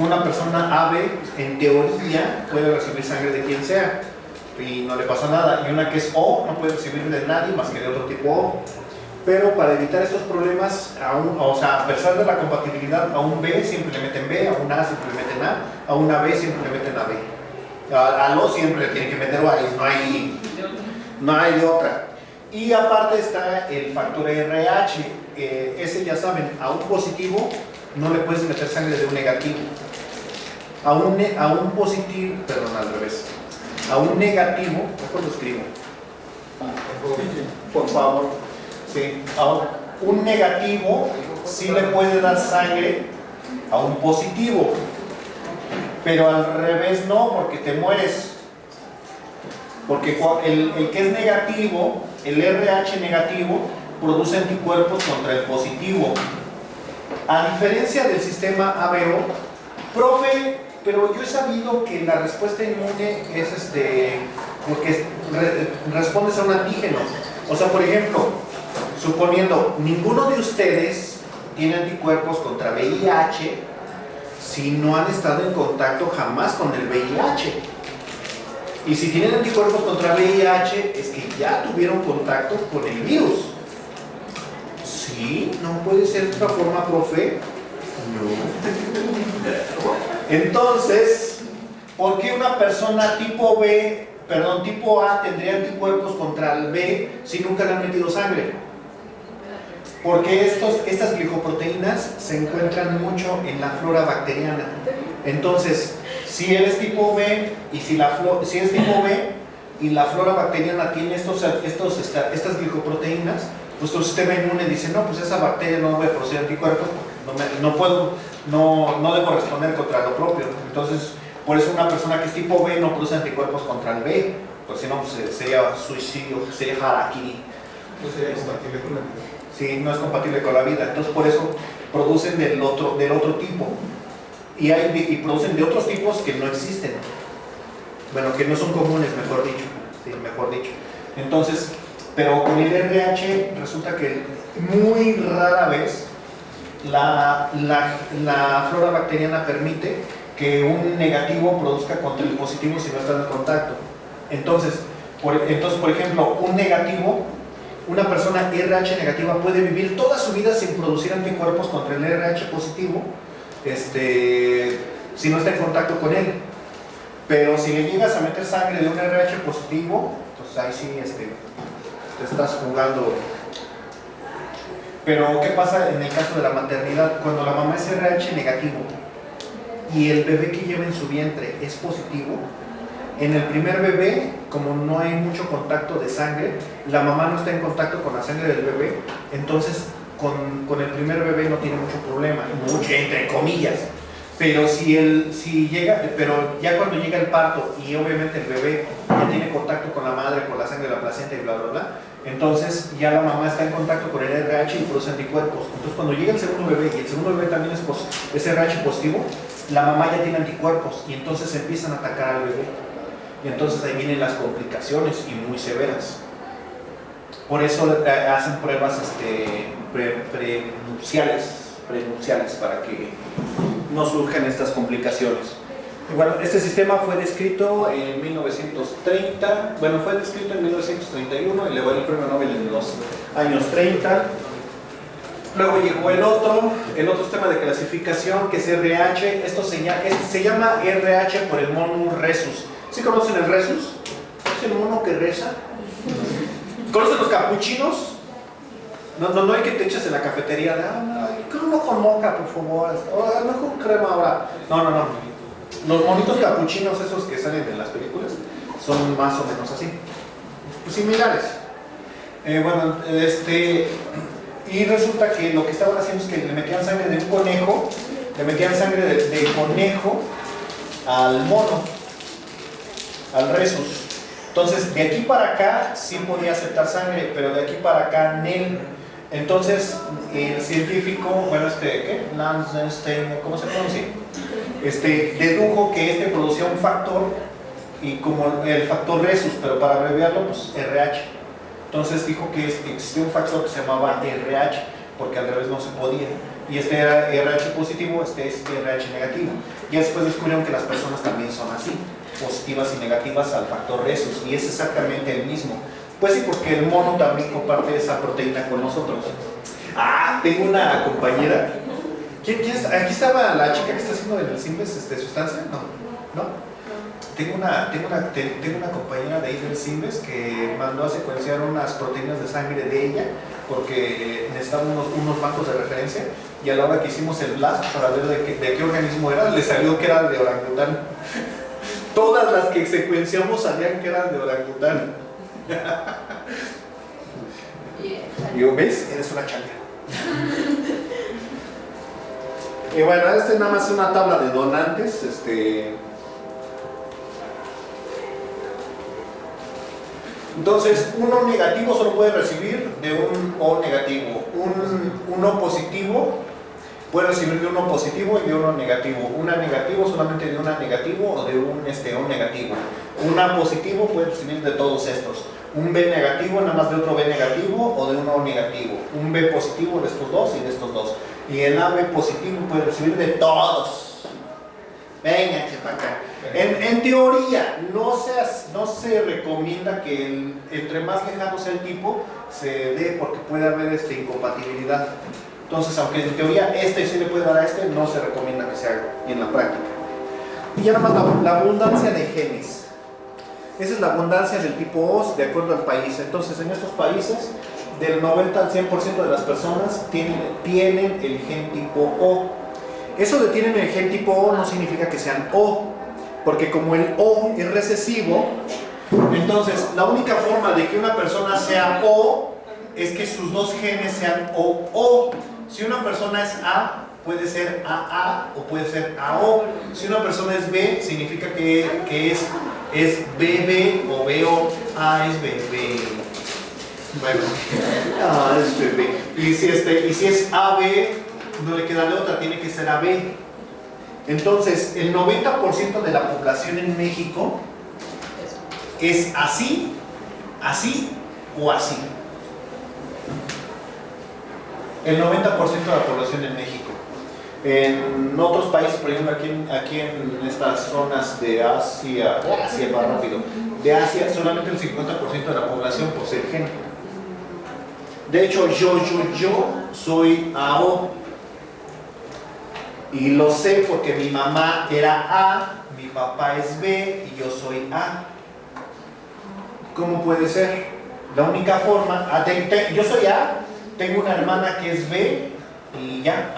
una persona AB, en teoría, puede recibir sangre de quien sea y no le pasa nada. Y una que es O, no puede recibir de nadie más que de otro tipo O. Pero para evitar estos problemas, o sea, a pesar de la compatibilidad, a un B siempre le meten B, a un A siempre le meten A una B siempre le meten a B. Al O siempre le tienen que meter O, no hay de otra. Y aparte está el factor RH, ese ya saben, a un positivo no le puedes meter sangre de un negativo. A un positivo, perdón, al revés. A un negativo, mejor lo escribo. Por favor. Sí, a un negativo sí le puede dar sangre a un positivo, pero al revés no, porque te mueres. Porque el que es negativo, el RH negativo, produce anticuerpos contra el positivo. A diferencia del sistema ABO, profe, pero yo he sabido que la respuesta inmune es porque respondes a un antígeno. O sea, por ejemplo, suponiendo ninguno de ustedes tiene anticuerpos contra VIH si no han estado en contacto jamás con el VIH. Y si tienen anticuerpos contra VIH es que ya tuvieron contacto con el virus. ¿Sí? ¿No puede ser de otra forma, profe? No. Entonces, ¿por qué una persona tipo A tendría anticuerpos contra el B si nunca le han metido sangre? Porque estas glicoproteínas se encuentran mucho en la flora bacteriana. Entonces, si él es tipo B y si es tipo B y la flora bacteriana tiene estas glicoproteínas, pues tu sistema inmune dice, no, pues esa bacteria no debe producir anticuerpos porque no debo responder contra lo propio. Entonces, por eso una persona que es tipo B no produce anticuerpos contra el B, porque si no, pues, sería suicidio, sería harakiri. No sería compatible con la vida. Sí, no es compatible con la vida. Entonces, por eso producen del otro tipo. Y producen de otros tipos que no existen. Bueno, que no son comunes, mejor dicho. Sí, mejor dicho. Entonces, pero con el RH resulta que muy rara vez la flora bacteriana permite que un negativo produzca contra el positivo si no están en contacto. Entonces, por ejemplo, un negativo, una persona RH negativa puede vivir toda su vida sin producir anticuerpos contra el RH positivo, si no está en contacto con él. Pero si le llegas a meter sangre de un RH positivo, pues ahí sí te estás jugando. Pero ¿qué pasa en el caso de la maternidad? Cuando la mamá es RH negativo y el bebé que lleva en su vientre es positivo, en el primer bebé, como no hay mucho contacto de sangre, la mamá no está en contacto con la sangre del bebé, entonces con el primer bebé no tiene mucho problema, mucho entre comillas. Pero pero ya cuando llega el parto y obviamente el bebé ya tiene contacto con la madre por la sangre de la placenta y bla bla bla, entonces ya la mamá está en contacto con el RH y produce anticuerpos. Entonces cuando llega el segundo bebé y el segundo bebé también es RH positivo, la mamá ya tiene anticuerpos y entonces empiezan a atacar al bebé. Y entonces ahí vienen las complicaciones y muy severas. Por eso hacen pruebas prenupciales para que no surjan estas complicaciones. Y bueno, este sistema fue descrito en 1930, bueno, fue descrito en 1931 y le dio el premio Nobel en los años 30. Luego llegó el otro sistema de clasificación que es RH. Esto se llama RH por el mono Rhesus. ¿Sí conocen el Rhesus? ¿Es el mono que reza? ¿Conocen los capuchinos? No hay que te eches en la cafetería de, quiero uno con moca, por favor, no con crema ahora. No. Los monitos capuchinos esos que salen en las películas son más o menos así, pues similares. Y resulta que lo que estaban haciendo es que le metían sangre de un conejo, le metían sangre de conejo al mono, al Rhesus. Entonces, de aquí para acá sí podía aceptar sangre, pero de aquí para acá, nel. Entonces, el científico, Langenstein, ¿cómo se pronuncia? Dedujo que producía un factor, y como el factor Rhesus, pero para abreviarlo, pues RH. Entonces dijo que existía un factor que se llamaba RH, porque al revés no se podía. Y este era RH positivo, este es RH negativo. Y después descubrieron que las personas también son así, positivas y negativas al factor Rhesus, y es exactamente el mismo. Pues sí, porque el mono también comparte esa proteína con nosotros. Ah, tengo una compañera. ¿Quién está? Aquí estaba la chica que está haciendo en el Simbes sustancia. No. Tengo una compañera de ahí del Simbes que mandó a secuenciar unas proteínas de sangre de ella porque necesitaban unos bancos de referencia, y a la hora que hicimos el blast para ver de qué organismo era, le salió que era de orangután. Todas las que secuenciamos salían que eran de orangután. Y yo, ¿ves? Eres una changa. Y bueno, nada más es una tabla de donantes. Entonces, un O negativo solo puede recibir de un O negativo. Un O positivo puede recibir de un O positivo y de un O negativo. Una negativo solamente de una negativo o de un O negativo. Un A positivo puede recibir de todos estos. Un B negativo nada más de otro B negativo o de un O negativo. Un B positivo de estos dos y de estos dos. Y el AB positivo puede recibir de todos. Venga, chepaca. En teoría, no se recomienda que entre más lejano sea el tipo, se dé porque puede haber incompatibilidad. Entonces, aunque en teoría sí le puede dar a no se recomienda que se haga en la práctica. Y ya nada más la abundancia de genes. Esa es la abundancia del tipo O de acuerdo al país. Entonces, en estos países, del 90 al 100% de las personas tienen el gen tipo O. Eso de tienen el gen tipo O no significa que sean O, porque como el O es recesivo, entonces la única forma de que una persona sea O es que sus dos genes sean O. Si una persona es A, puede ser AA o puede ser AO. Si una persona es B, significa que es BB o BO. Es BB. Bueno, es BB. Y si es AB, no le queda de otra, tiene que ser AB. Entonces, el 90% de la población en México es así o así. El 90% de la población en México. En otros países, por ejemplo, aquí en estas zonas de Asia, va rápido, de Asia, solamente el 50% de la población posee el gen. De hecho, yo soy AO. Y lo sé porque mi mamá era A, mi papá es B y yo soy A. ¿Cómo puede ser? La única forma, yo soy A, tengo una hermana que es B y ya.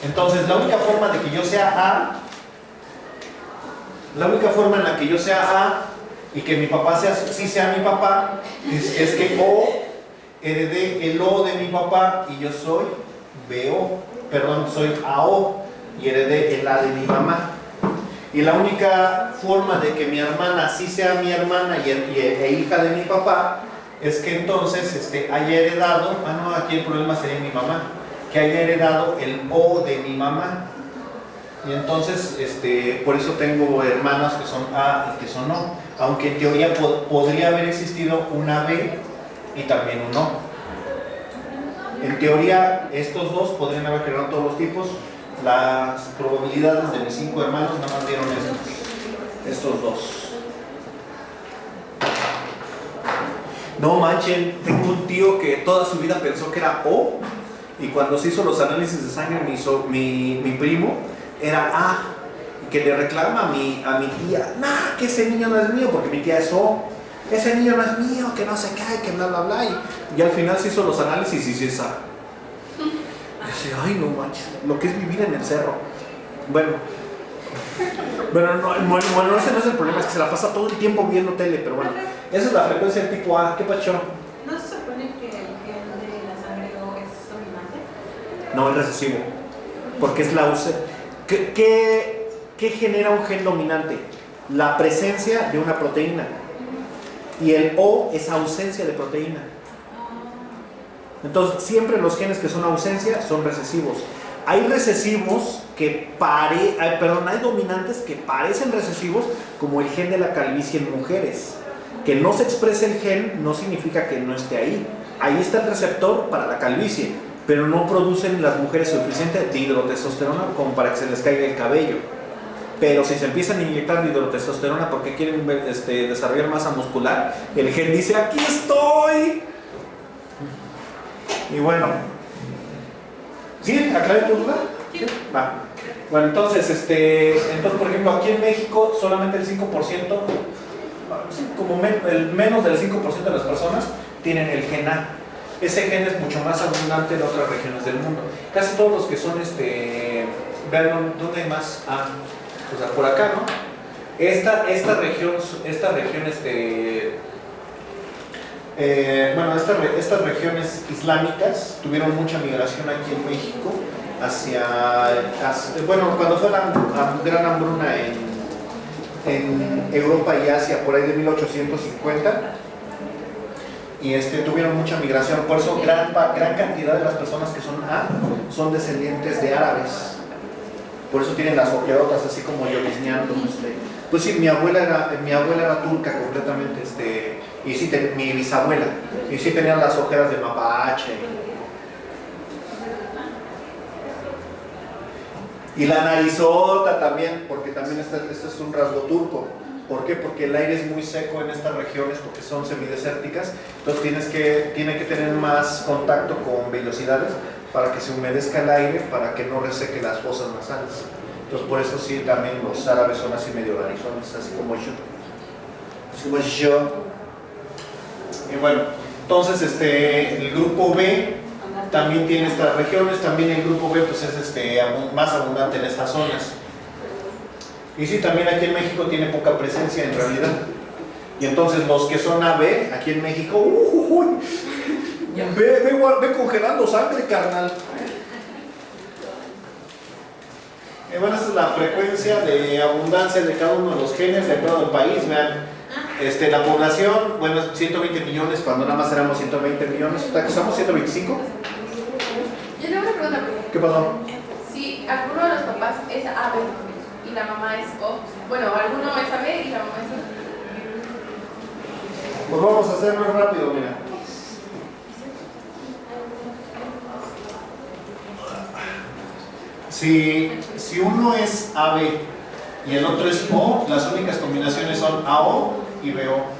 Entonces, la única forma de que yo sea A, la única forma en la que yo sea A y que mi papá sí sea mi papá, es que O heredé el O de mi papá y yo soy soy AO y heredé el A de mi mamá. Y la única forma de que mi hermana sí sea mi hermana e hija de mi papá es que entonces haya heredado, aquí el problema sería mi mamá, que haya heredado el O de mi mamá. Y entonces, por eso tengo hermanas que son A y que son O, aunque en teoría podría haber existido una B y también un O. En teoría, estos dos podrían haber generado todos los tipos. Las probabilidades de mis 5 hermanos nada más dieron estos dos. No manchen, tengo un tío que toda su vida pensó que era O, y cuando se hizo los análisis de sangre, mi primo era A, y que le reclama a mi tía, que ese niño no es mío, porque mi tía es O. Ese niño no es mío, que no se cae, que bla bla bla. Y al final se hizo los análisis y sí es A. Dice, ay no manches, lo que es vivir en el cerro. Bueno, ese no es el problema, es que se la pasa todo el tiempo viendo tele, pero bueno, esa es la frecuencia del tipo A. ¿Qué pacho? ¿No se supone que el gen de la sangre O es dominante? No, es recesivo, porque es la ausencia. ¿Qué genera un gen dominante? La presencia de una proteína. Y el O es ausencia de proteína. Entonces, siempre los genes que son ausencia son recesivos. Hay recesivos hay dominantes que parecen recesivos, como el gen de la calvicie en mujeres. Que no se exprese el gen no significa que no esté ahí. Ahí está el receptor para la calvicie, pero no producen las mujeres suficiente de hidrotestosterona como para que se les caiga el cabello. Pero si se empiezan a inyectar hidrotestosterona porque quieren desarrollar masa muscular, el gen dice, aquí estoy. Y bueno, ¿sí? ¿Aclaré tu duda? Sí. Va. Bueno, entonces, por ejemplo, aquí en México solamente el 5%, el menos del 5% de las personas tienen el gen A. Ese gen es mucho más abundante en otras regiones del mundo. Casi todos los que son, vean, ¿dónde hay más A? O sea, por acá, ¿no? Esta región, estas regiones islámicas tuvieron mucha migración aquí en México cuando fue la gran hambruna en Europa y Asia, por ahí de 1850, y tuvieron mucha migración, por eso gran cantidad de las personas que son A son descendientes de árabes. Por eso tienen las ojerotas así como yo bisneando. Pues sí, mi abuela era turca completamente, y sí, mi bisabuela, y sí tenían las ojeras de mapache. Y la narizota también, porque también este es un rasgo turco. ¿Por qué? Porque el aire es muy seco en estas regiones, porque son semidesérticas, entonces tiene que tener más contacto con velocidades para que se humedezca el aire, para que no reseque las fosas nasales. Entonces por eso sí, también los árabes son así medio narizones, así como yo. Y bueno, entonces el grupo B también tiene estas regiones, también el grupo B pues es más abundante en estas zonas. Y sí, también aquí en México tiene poca presencia en realidad. Y entonces los que son AB, aquí en México, ve congelando sangre, carnal. Bueno, esta es la frecuencia de abundancia de cada uno de los genes de todo el país. Vean, la población, bueno, 120 millones, cuando nada más éramos 120 millones. ¿Estamos 125? Yo tengo una pregunta. ¿Qué pasó? Si alguno de los papás es AB y la mamá es O, bueno, alguno es AB y la mamá es O. Pues vamos a hacerlo rápido, mira. Si uno es AB y el otro es O, las únicas combinaciones son AO y BO.